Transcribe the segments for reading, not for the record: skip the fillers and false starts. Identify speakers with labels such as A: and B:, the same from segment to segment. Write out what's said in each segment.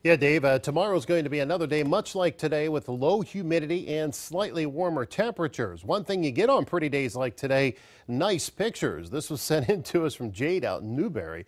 A: Yeah, Dave, tomorrow is going to be another day much like today with low humidity and slightly warmer temperatures. One thing you get on pretty days like today, nice pictures. This was sent in to us from Jade out in Newberry.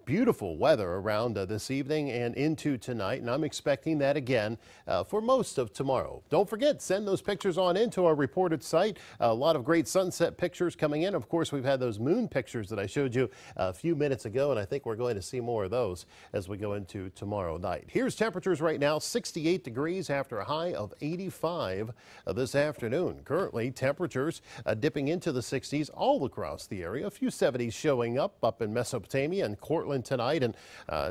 A: Beautiful weather around this evening and into tonight, and I'm expecting that again for most of tomorrow. Don't forget, send those pictures on into our reported site. A lot of great sunset pictures coming in. Of course, we've had those moon pictures that I showed you a few minutes ago, and I think we're going to see more of those as we go into tomorrow night. Here's temperatures right now, 68 degrees after a high of 85 this afternoon. Currently, temperatures dipping into the 60s all across the area. A few 70s showing up in Mesopotamia and Cortland tonight, and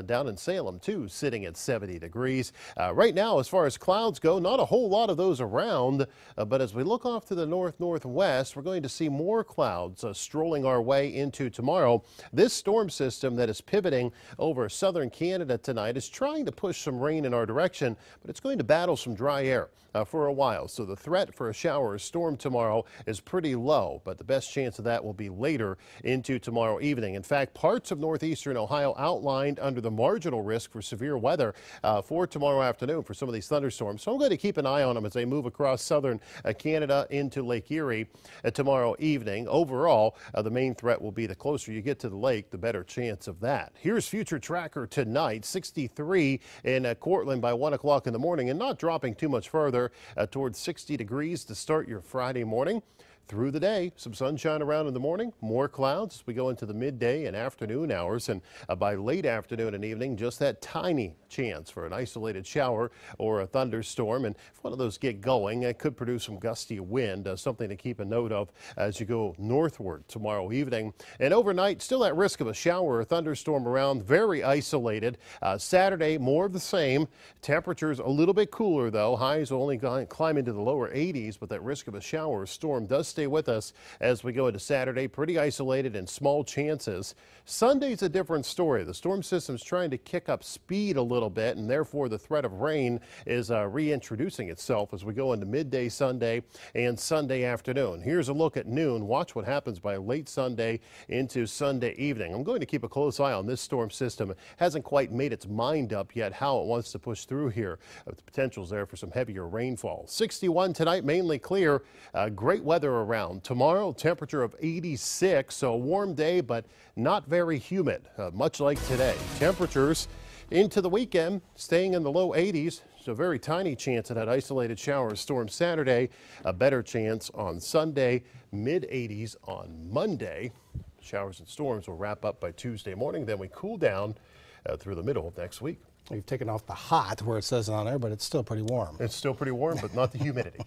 A: down in Salem, too, sitting at 70 degrees. Right now, as far as clouds go, not a whole lot of those around, but as we look off to the northwest, we're going to see more clouds strolling our way into tomorrow. This storm system that is pivoting over southern Canada tonight is trying to push some rain in our direction, but it's going to battle some dry air for a while. So the threat for a shower or storm tomorrow is pretty low, but the best chance of that will be later into tomorrow evening. In fact, parts of northeastern Ohio outlined under the marginal risk for severe weather for tomorrow afternoon for some of these thunderstorms. So I'm going to keep an eye on them as they move across southern Canada into Lake Erie tomorrow evening. Overall, the main threat will be the closer you get to the lake, the better chance of that. Here's Future Tracker tonight, 63 in Cortland by 1 o'clock in the morning, and not dropping too much further towards 60 degrees to start your Friday morning. Through the day, some sunshine around in the morning, more clouds as we go into the midday and afternoon hours, and by late afternoon and evening, just that tiny chance for an isolated shower or a thunderstorm. And if one of those get going, it could produce some gusty wind, something to keep a note of as you go northward tomorrow evening. And overnight, still at risk of a shower or thunderstorm around, very isolated. Saturday, more of the same. Temperatures a little bit cooler, though. Highs will only climb into the lower 80s, but that risk of a shower or storm does stay with us as we go into Saturday. Pretty isolated and small chances. Sunday's a different story. The storm system's trying to kick up speed a little bit, and therefore the threat of rain is reintroducing itself as we go into midday Sunday and Sunday afternoon. Here's a look at noon. Watch what happens by late Sunday into Sunday evening. I'm going to keep a close eye on this storm system. It hasn't quite made its mind up yet how it wants to push through here. The potential's there for some heavier rainfall. 61 tonight, mainly clear. Great weather around. Tomorrow, temperature of 86, so a warm day, but not very humid, much like today. Temperatures into the weekend staying in the low 80s. So a very tiny chance of that isolated shower or storm Saturday. A better chance on Sunday, mid 80s on Monday. Showers and storms will wrap up by Tuesday morning. Then we cool down through the middle of next week.
B: You've taken off the hot where it says on there, but it's still pretty warm.
A: It's still pretty warm, but not the humidity.